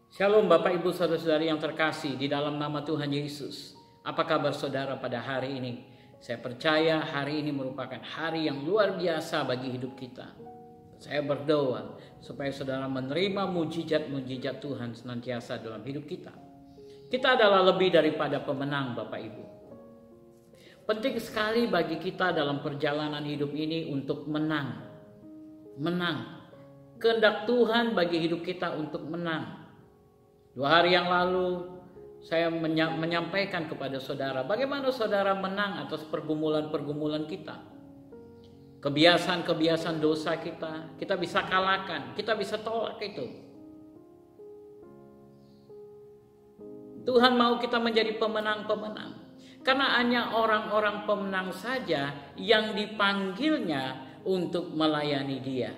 Shalom Bapak Ibu Saudara-saudari yang terkasih di dalam nama Tuhan Yesus. Apa kabar saudara pada hari ini? Saya percaya hari ini merupakan hari yang luar biasa bagi hidup kita. Saya berdoa supaya saudara menerima mujizat-mujizat Tuhan senantiasa dalam hidup kita. Kita adalah lebih daripada pemenang Bapak Ibu. Penting sekali bagi kita dalam perjalanan hidup ini untuk menang. Kehendak Tuhan bagi hidup kita untuk menang. 2 hari yang lalu saya menyampaikan kepada saudara bagaimana saudara menang atas pergumulan-pergumulan kita. Kebiasaan-kebiasaan dosa kita bisa kalahkan, kita bisa tolak itu. Tuhan mau kita menjadi pemenang-pemenang. Karena hanya orang-orang pemenang saja yang dipanggilnya untuk melayani Dia.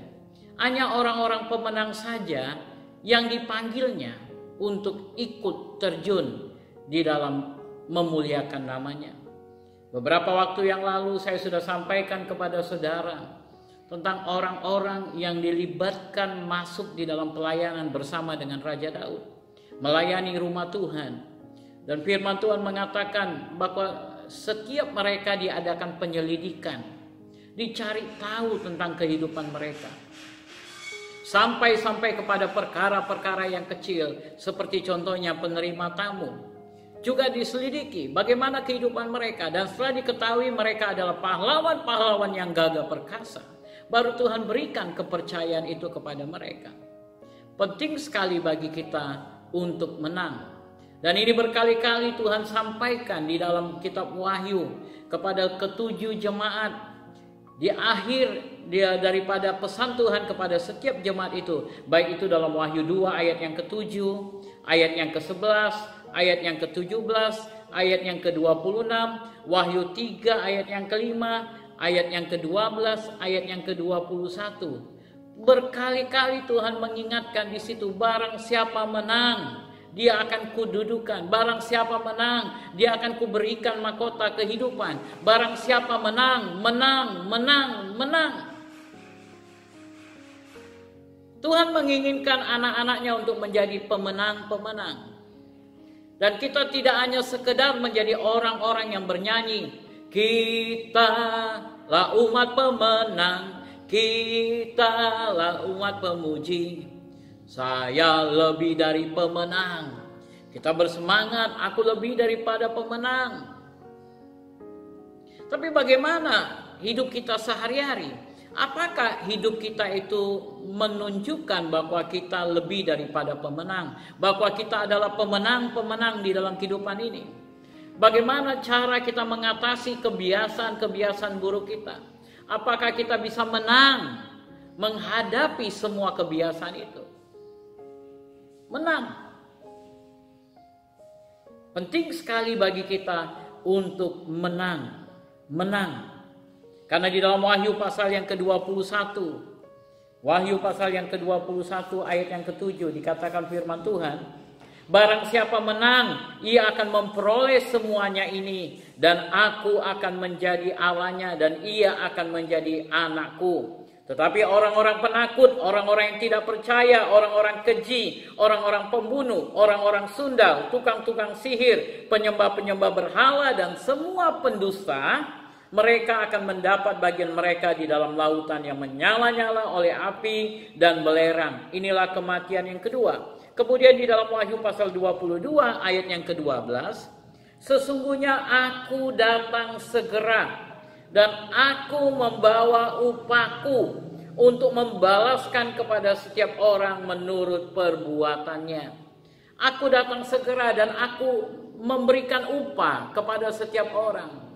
Hanya orang-orang pemenang saja yang dipanggilnya untuk ikut terjun di dalam memuliakan namanya. Beberapa waktu yang lalu saya sudah sampaikan kepada saudara tentang orang-orang yang dilibatkan masuk di dalam pelayanan bersama dengan Raja Daud, melayani rumah Tuhan. Dan firman Tuhan mengatakan bahwa setiap mereka diadakan penyelidikan, dicari tahu tentang kehidupan mereka. Sampai kepada perkara-perkara yang kecil, seperti contohnya penerima tamu. Juga diselidiki bagaimana kehidupan mereka, dan setelah diketahui mereka adalah pahlawan-pahlawan yang gagah perkasa, baru Tuhan berikan kepercayaan itu kepada mereka. Penting sekali bagi kita untuk menang. Dan ini berkali-kali Tuhan sampaikan di dalam kitab Wahyu kepada ketujuh jemaat. Di akhir dia daripada pesan Tuhan kepada setiap jemaat itu, baik itu dalam Wahyu 2 ayat yang ke-7, ayat yang ke-11, ayat yang ke-17, ayat yang ke-26, Wahyu 3 ayat yang ke-5, ayat yang ke-12, ayat yang ke-21. Berkali-kali Tuhan mengingatkan di situ, barang siapa menang, Dia akan kududukan. Barang siapa menang, Dia akan kuberikan mahkota kehidupan. Barang siapa menang. Tuhan menginginkan anak-anaknya untuk menjadi pemenang-pemenang. Dan kita tidak hanya sekedar menjadi orang-orang yang bernyanyi, "Kitalah umat pemenang, kitalah umat pemuji. Saya lebih dari pemenang." Kita bersemangat, aku lebih daripada pemenang. Tapi bagaimana hidup kita sehari-hari? Apakah hidup kita itu menunjukkan bahwa kita lebih daripada pemenang? Bahwa kita adalah pemenang-pemenang di dalam kehidupan ini? Bagaimana cara kita mengatasi kebiasaan-kebiasaan buruk kita? Apakah kita bisa menang menghadapi semua kebiasaan itu? Menang. Penting sekali bagi kita untuk menang. Karena di dalam Wahyu pasal yang ke-21, Wahyu pasal yang ke-21 ayat yang ke-7 dikatakan firman Tuhan, barang siapa menang, ia akan memperoleh semuanya ini, dan aku akan menjadi Allahnya, dan ia akan menjadi anakku. Tetapi orang-orang penakut, orang-orang yang tidak percaya, orang-orang keji, orang-orang pembunuh, orang-orang sundal, tukang-tukang sihir, penyembah-penyembah berhala, dan semua pendusta, mereka akan mendapat bagian mereka di dalam lautan yang menyala-nyala oleh api dan belerang. Inilah kematian yang kedua. Kemudian di dalam Wahyu pasal 22 ayat yang ke-12, sesungguhnya aku datang segera, dan aku membawa upahku untuk membalaskan kepada setiap orang menurut perbuatannya. Aku datang segera dan aku memberikan upah kepada setiap orang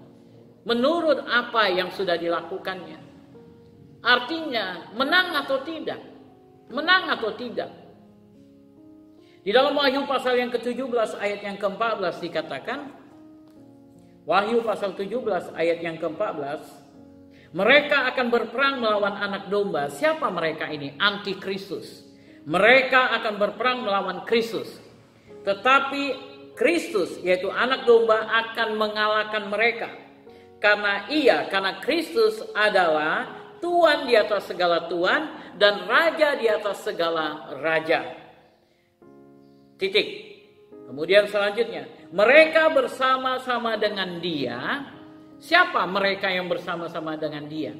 menurut apa yang sudah dilakukannya. Artinya menang atau tidak? Menang atau tidak? Di dalam Wahyu pasal yang ke-17 ayat yang ke-14 dikatakan, Wahyu pasal 17 ayat yang ke-14, mereka akan berperang melawan anak domba. Siapa mereka ini? Antikristus. Mereka akan berperang melawan Kristus. Tetapi Kristus, yaitu anak domba, akan mengalahkan mereka. Karena Kristus adalah Tuhan di atas segala Tuhan dan Raja di atas segala Raja. Titik. Kemudian selanjutnya, mereka bersama-sama dengan Dia. Siapa mereka yang bersama-sama dengan Dia?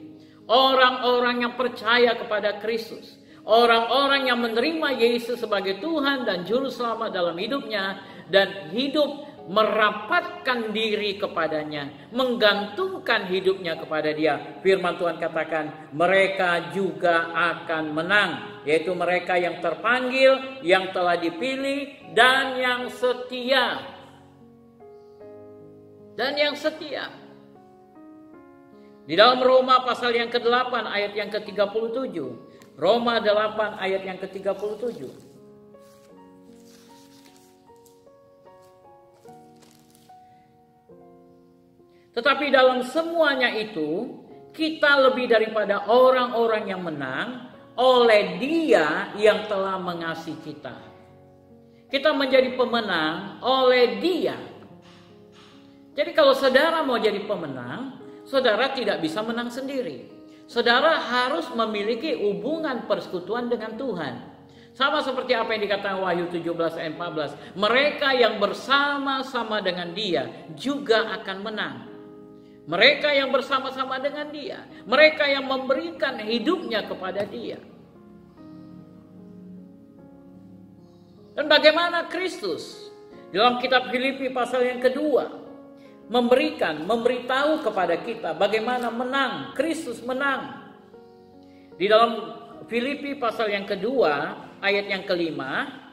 Orang-orang yang percaya kepada Kristus. Orang-orang yang menerima Yesus sebagai Tuhan dan Juru Selamat dalam hidupnya. Dan hidup merapatkan diri kepadanya, menggantungkan hidupnya kepada Dia. Firman Tuhan katakan, mereka juga akan menang, yaitu mereka yang terpanggil, yang telah dipilih, dan yang setia. Dan yang setia. Di dalam Roma pasal yang ke-8 ayat yang ke-37. Roma 8 ayat yang ke-37. Tetapi dalam semuanya itu, kita lebih daripada orang-orang yang menang oleh Dia yang telah mengasihi kita. Kita menjadi pemenang oleh Dia. Jadi kalau saudara mau jadi pemenang, saudara tidak bisa menang sendiri. Saudara harus memiliki hubungan persekutuan dengan Tuhan. Sama seperti apa yang dikatakan Wahyu 17 ayat 14. Mereka yang bersama-sama dengan Dia juga akan menang. Mereka yang bersama-sama dengan Dia. Mereka yang memberikan hidupnya kepada Dia. Dan bagaimana Kristus dalam kitab Filipi pasal yang kedua memberitahu kepada kita bagaimana menang. Kristus menang. Di dalam Filipi pasal yang kedua ayat yang kelima,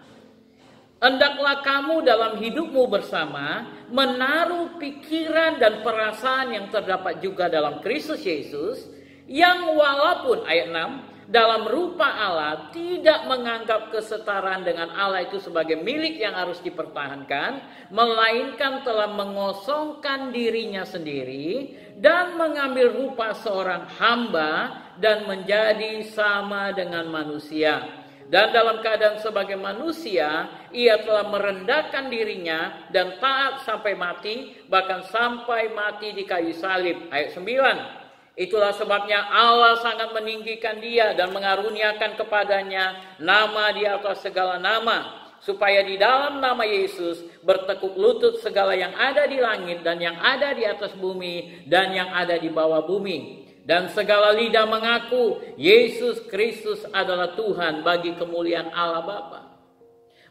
hendaklah kamu dalam hidupmu bersama menaruh pikiran dan perasaan yang terdapat juga dalam Kristus Yesus, yang walaupun ayat 6 dalam rupa Allah tidak menganggap kesetaraan dengan Allah itu sebagai milik yang harus dipertahankan, melainkan telah mengosongkan dirinya sendiri dan mengambil rupa seorang hamba dan menjadi sama dengan manusia. Dan dalam keadaan sebagai manusia, ia telah merendahkan dirinya dan taat sampai mati, bahkan sampai mati di kayu salib. Ayat 9. Itulah sebabnya Allah sangat meninggikan Dia dan mengaruniakan kepadanya nama di atas segala nama, supaya di dalam nama Yesus bertekuk lutut segala yang ada di langit dan yang ada di atas bumi dan yang ada di bawah bumi. Dan segala lidah mengaku Yesus Kristus adalah Tuhan bagi kemuliaan Allah Bapa.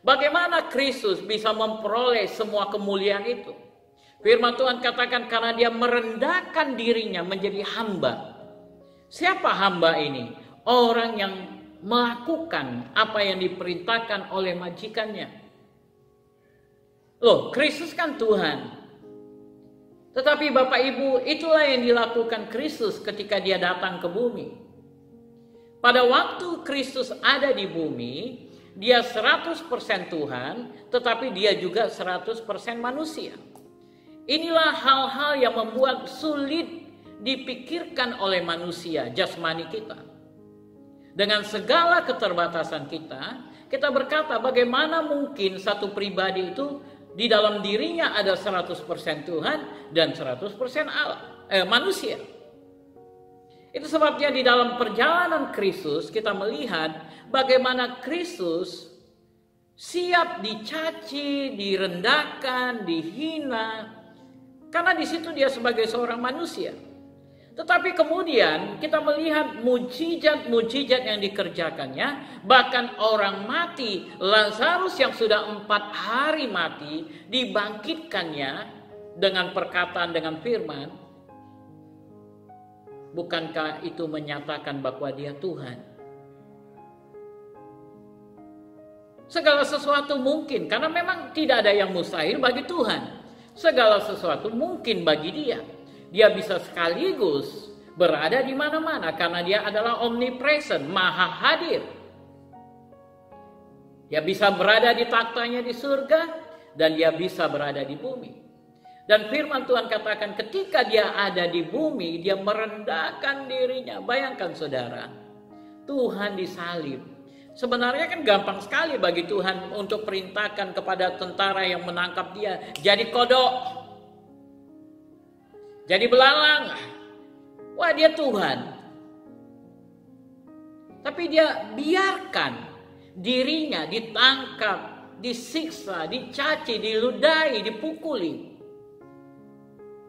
Bagaimana Kristus bisa memperoleh semua kemuliaan itu? Firman Tuhan katakan karena Dia merendahkan dirinya menjadi hamba. Siapa hamba ini? Orang yang melakukan apa yang diperintahkan oleh majikannya. Loh, Kristus kan Tuhan. Tetapi Bapak Ibu, itulah yang dilakukan Kristus ketika Dia datang ke bumi. Pada waktu Kristus ada di bumi, Dia 100% Tuhan, tetapi Dia juga 100% manusia. Inilah hal-hal yang membuat sulit dipikirkan oleh manusia, jasmani kita. Dengan segala keterbatasan kita, kita berkata bagaimana mungkin satu pribadi itu di dalam dirinya ada 100% Tuhan dan 100% manusia. Itu sebabnya di dalam perjalanan Kristus kita melihat bagaimana Kristus siap dicaci, direndahkan, dihina, karena di situ Dia sebagai seorang manusia. Tetapi kemudian kita melihat mujizat-mujizat yang dikerjakannya. Bahkan orang mati, Lazarus yang sudah 4 hari mati, dibangkitkannya dengan perkataan, dengan firman. Bukankah itu menyatakan bahwa Dia Tuhan? Segala sesuatu mungkin, karena memang tidak ada yang mustahil bagi Tuhan. Segala sesuatu mungkin bagi Dia. Dia bisa sekaligus berada di mana-mana karena Dia adalah omnipresent, maha hadir. Dia bisa berada di taktanya di surga dan Dia bisa berada di bumi. Dan firman Tuhan katakan ketika Dia ada di bumi, Dia merendahkan dirinya. Bayangkan saudara, Tuhan disalib. Sebenarnya kan gampang sekali bagi Tuhan untuk perintahkan kepada tentara yang menangkap Dia, jadi kodok, jadi belalang. Wah, Dia Tuhan. Tapi Dia biarkan dirinya ditangkap, disiksa, dicaci, diludahi, dipukuli.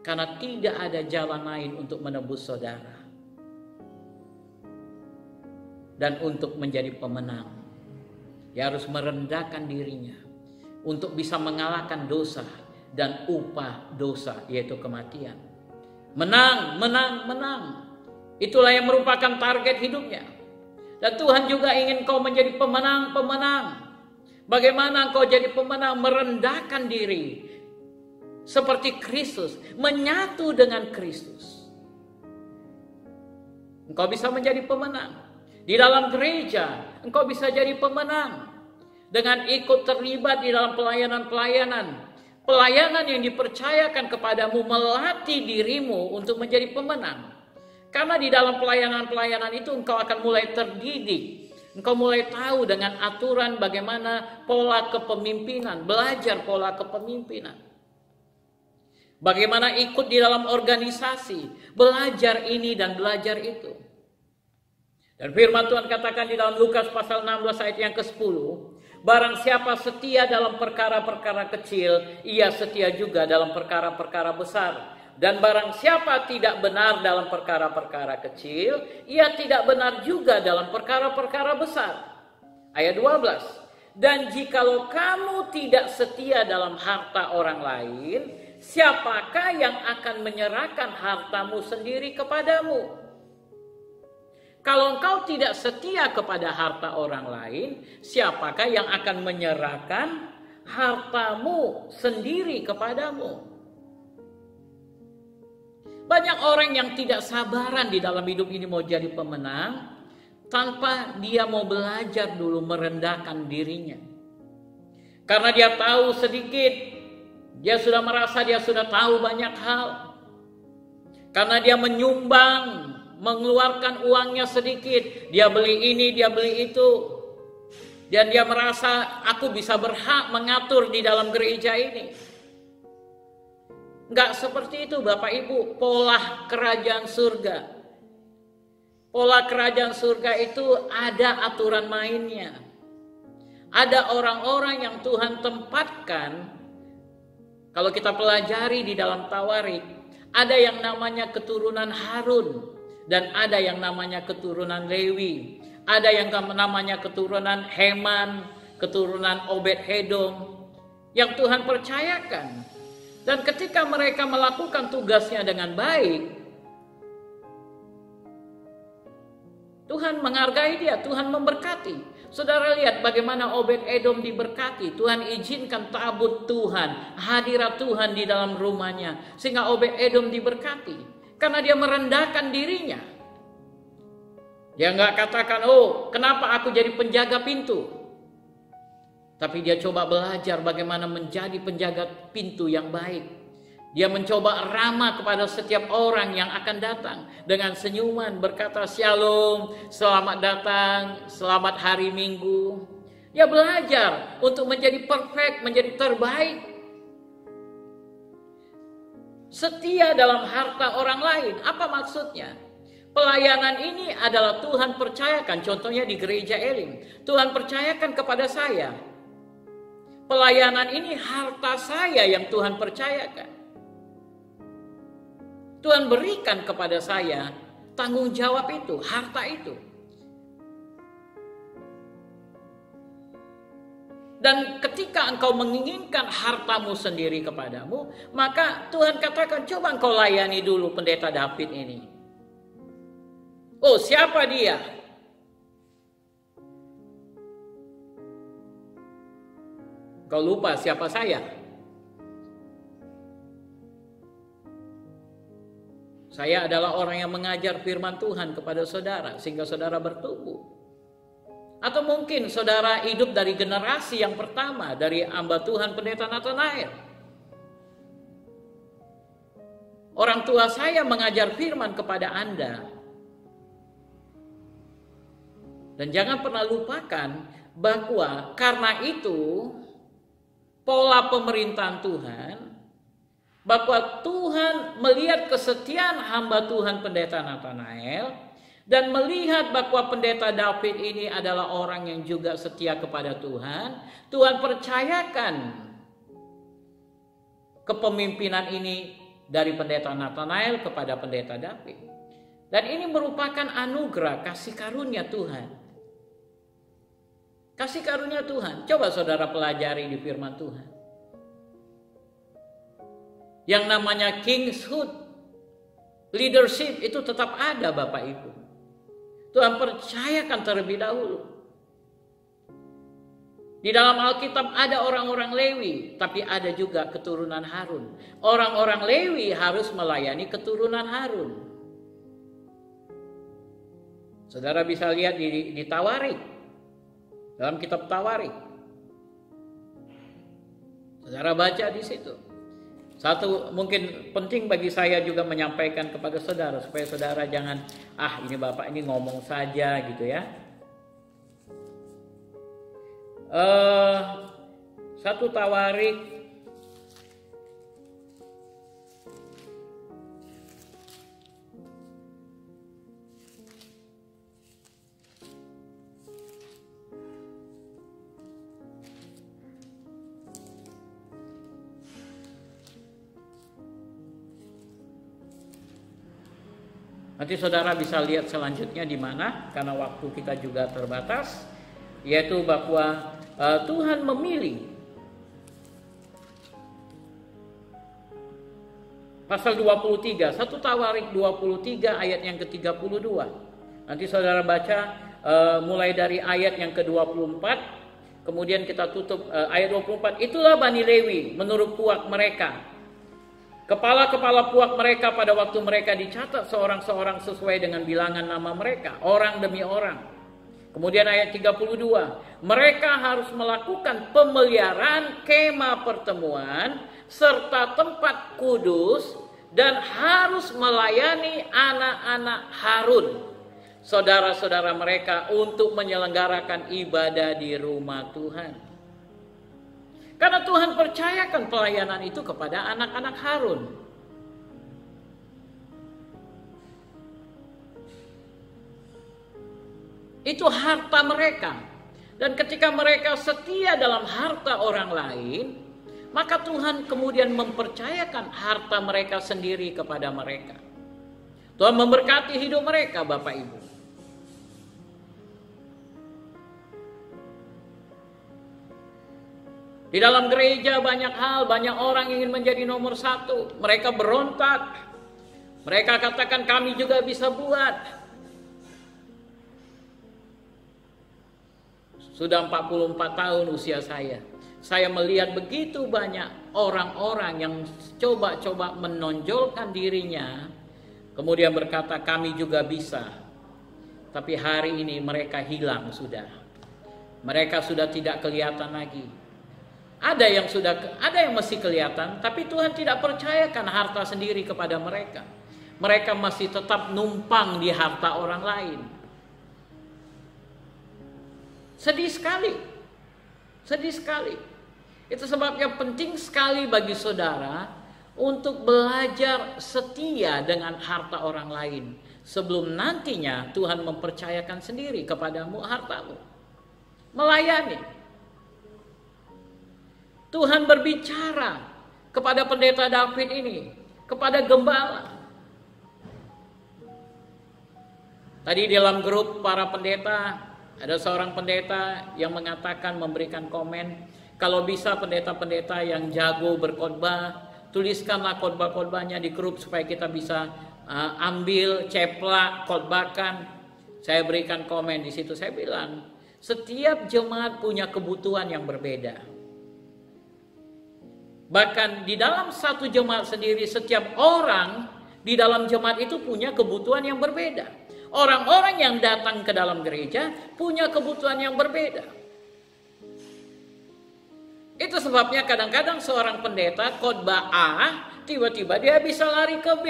Karena tidak ada jalan lain untuk menebus saudara. Dan untuk menjadi pemenang, dia harus merendahkan dirinya untuk bisa mengalahkan dosa dan upah dosa, yaitu kematian. Menang, menang, menang. Itulah yang merupakan target hidupnya. Dan Tuhan juga ingin kau menjadi pemenang-pemenang. Bagaimana kau jadi pemenang? Merendahkan diri seperti Kristus, menyatu dengan Kristus. Engkau bisa menjadi pemenang. Di dalam gereja, engkau bisa jadi pemenang dengan ikut terlibat di dalam pelayanan-pelayanan. Pelayanan yang dipercayakan kepadamu melatih dirimu untuk menjadi pemenang. Karena di dalam pelayanan-pelayanan itu engkau akan mulai terdidik. Engkau mulai tahu dengan aturan bagaimana pola kepemimpinan, belajar pola kepemimpinan. Bagaimana ikut di dalam organisasi, belajar ini dan belajar itu. Dan firman Tuhan katakan di dalam Lukas pasal 16 ayat yang ke-10, barang siapa setia dalam perkara-perkara kecil, ia setia juga dalam perkara-perkara besar. Dan barang siapa tidak benar dalam perkara-perkara kecil, ia tidak benar juga dalam perkara-perkara besar. Ayat 12, dan jikalau kamu tidak setia dalam harta orang lain, siapakah yang akan menyerahkan hartamu sendiri kepadamu? Kalau engkau tidak setia kepada harta orang lain, siapakah yang akan menyerahkan hartamu sendiri kepadamu? Banyak orang yang tidak sabaran di dalam hidup ini mau jadi pemenang, tanpa dia mau belajar dulu merendahkan dirinya. Karena dia tahu sedikit, dia sudah merasa dia sudah tahu banyak hal. Karena dia menyumbang, mengeluarkan uangnya sedikit, dia beli ini, dia beli itu, dan dia merasa aku bisa berhak mengatur di dalam gereja ini. Enggak seperti itu Bapak Ibu, pola kerajaan surga. Pola kerajaan surga itu ada aturan mainnya. Ada orang-orang yang Tuhan tempatkan, kalau kita pelajari di dalam Tawarik, ada yang namanya keturunan Harun. Dan ada yang namanya keturunan Lewi. Ada yang namanya keturunan Heman, keturunan Obed-Edom. Yang Tuhan percayakan. Dan ketika mereka melakukan tugasnya dengan baik, Tuhan menghargai dia, Tuhan memberkati. Saudara lihat bagaimana Obed-Edom diberkati. Tuhan izinkan tabut Tuhan, hadirat Tuhan di dalam rumahnya. Sehingga Obed-Edom diberkati. Karena dia merendahkan dirinya. Dia nggak katakan, oh kenapa aku jadi penjaga pintu. Tapi dia coba belajar bagaimana menjadi penjaga pintu yang baik. Dia mencoba ramah kepada setiap orang yang akan datang. Dengan senyuman berkata shalom, selamat datang, selamat hari Minggu. Dia belajar untuk menjadi perfect, menjadi terbaik. Setia dalam harta orang lain. Apa maksudnya? Pelayanan ini adalah Tuhan percayakan. Contohnya di gereja Elim. Tuhan percayakan kepada saya. Pelayanan ini harta saya yang Tuhan percayakan. Tuhan berikan kepada saya tanggung jawab itu, harta itu. Dan ketika engkau menginginkan hartamu sendiri kepadamu, maka Tuhan katakan, coba engkau layani dulu pendeta David ini. Oh, siapa dia? Engkau lupa siapa saya? Saya adalah orang yang mengajar firman Tuhan kepada saudara, sehingga saudara bertumbuh. Atau mungkin saudara hidup dari generasi yang pertama dari hamba Tuhan Pendeta Nathanael. Orang tua saya mengajar firman kepada Anda. Dan jangan pernah lupakan bahwa karena itu pola pemerintahan Tuhan, bahwa Tuhan melihat kesetiaan hamba Tuhan Pendeta Nathanael, dan melihat bahwa pendeta David ini adalah orang yang juga setia kepada Tuhan, Tuhan percayakan kepemimpinan ini dari pendeta Nathanael kepada pendeta David. Dan ini merupakan anugerah kasih karunia Tuhan. Kasih karunia Tuhan. Coba saudara pelajari di firman Tuhan. Yang namanya kinghood, leadership itu tetap ada Bapak Ibu. Tuhan percayakan terlebih dahulu. Di dalam Alkitab ada orang-orang Lewi, tapi ada juga keturunan Harun. Orang-orang Lewi harus melayani keturunan Harun. Saudara bisa lihat di Tawarik, dalam kitab Tawarik. Saudara baca di situ. Satu mungkin penting bagi saya juga menyampaikan kepada saudara supaya saudara jangan ini Bapak ini ngomong saja gitu ya. Satu Tawarik nanti saudara bisa lihat selanjutnya di mana, karena waktu kita juga terbatas, yaitu bahwa Tuhan memilih. Pasal 23, 1 Tawarik 23 ayat yang ke-32. Nanti saudara baca mulai dari ayat yang ke-24, kemudian kita tutup ayat 24. Itulah Bani Lewi menurut puak mereka. Kepala-kepala puak mereka pada waktu mereka dicatat seorang-seorang sesuai dengan bilangan nama mereka, orang demi orang. Kemudian ayat 32, mereka harus melakukan pemeliharaan kemah pertemuan serta tempat kudus dan harus melayani anak-anak Harun, saudara-saudara mereka, untuk menyelenggarakan ibadah di rumah Tuhan. Karena Tuhan percayakan pelayanan itu kepada anak-anak Harun. Itu harta mereka. Dan ketika mereka setia dalam harta orang lain, maka Tuhan kemudian mempercayakan harta mereka sendiri kepada mereka. Tuhan memberkati hidup mereka, Bapak Ibu. Di dalam gereja banyak hal, banyak orang ingin menjadi nomor satu. Mereka berontak. Mereka katakan kami juga bisa buat. Sudah 44 tahun usia saya. Saya melihat begitu banyak orang-orang yang coba-coba menonjolkan dirinya. Kemudian berkata kami juga bisa. Tapi hari ini mereka hilang sudah. Mereka sudah tidak kelihatan lagi. Ada yang masih kelihatan, tapi Tuhan tidak percayakan harta sendiri kepada mereka. Mereka masih tetap numpang di harta orang lain. Sedih sekali. Sedih sekali. Itu sebabnya penting sekali bagi saudara untuk belajar setia dengan harta orang lain. Sebelum nantinya Tuhan mempercayakan sendiri kepadamu hartamu. Melayani. Tuhan berbicara kepada pendeta David ini, kepada gembala. Tadi dalam grup para pendeta, ada seorang pendeta yang mengatakan, memberikan komen, kalau bisa pendeta-pendeta yang jago berkhotbah, tuliskanlah khotbah-khotbahnya di grup supaya kita bisa ambil, ceplak, khotbahkan. Saya berikan komen di situ, saya bilang, setiap jemaat punya kebutuhan yang berbeda. Bahkan di dalam satu jemaat sendiri, setiap orang di dalam jemaat itu punya kebutuhan yang berbeda. Orang-orang yang datang ke dalam gereja punya kebutuhan yang berbeda. Itu sebabnya kadang-kadang seorang pendeta khotbah A, tiba-tiba dia bisa lari ke B.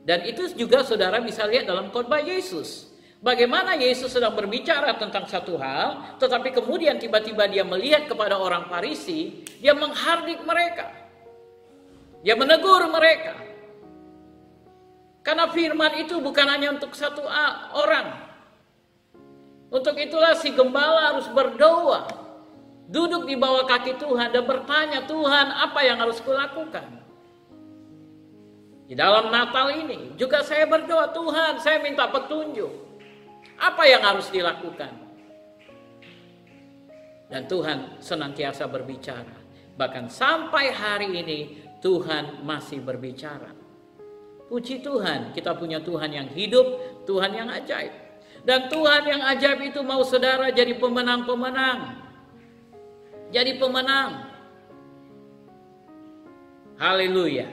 Dan itu juga saudara bisa lihat dalam khotbah Yesus. Bagaimana Yesus sedang berbicara tentang satu hal, tetapi kemudian tiba-tiba dia melihat kepada orang Farisi, dia menghardik mereka. Dia menegur mereka. Karena firman itu bukan hanya untuk satu orang. Untuk itulah si gembala harus berdoa, duduk di bawah kaki Tuhan dan bertanya, Tuhan, apa yang harus kulakukan? Di dalam Natal ini juga saya berdoa, Tuhan, saya minta petunjuk. Apa yang harus dilakukan? Dan Tuhan senantiasa berbicara. Bahkan sampai hari ini Tuhan masih berbicara. Puji Tuhan, kita punya Tuhan yang hidup, Tuhan yang ajaib. Dan Tuhan yang ajaib itu mau saudara jadi pemenang-pemenang. Jadi pemenang. Haleluya.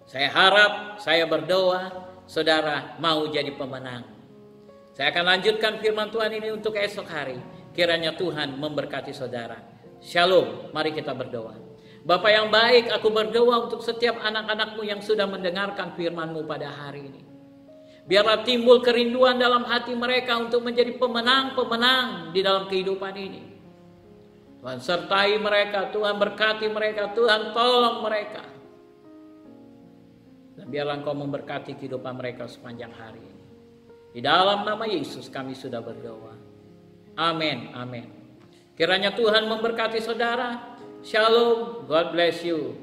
Saya harap, saya berdoa, saudara mau jadi pemenang. Saya akan lanjutkan firman Tuhan ini untuk esok hari. Kiranya Tuhan memberkati saudara. Shalom, mari kita berdoa. Bapa yang baik, aku berdoa untuk setiap anak-anakmu yang sudah mendengarkan firman-Mu pada hari ini. Biarlah timbul kerinduan dalam hati mereka untuk menjadi pemenang-pemenang di dalam kehidupan ini. Tuhan sertai mereka, Tuhan berkati mereka, Tuhan tolong mereka. Dan biarlah Engkau memberkati kehidupan mereka sepanjang hari ini. Di dalam nama Yesus kami sudah berdoa. Amin, amin. Kiranya Tuhan memberkati saudara. Shalom, God bless you.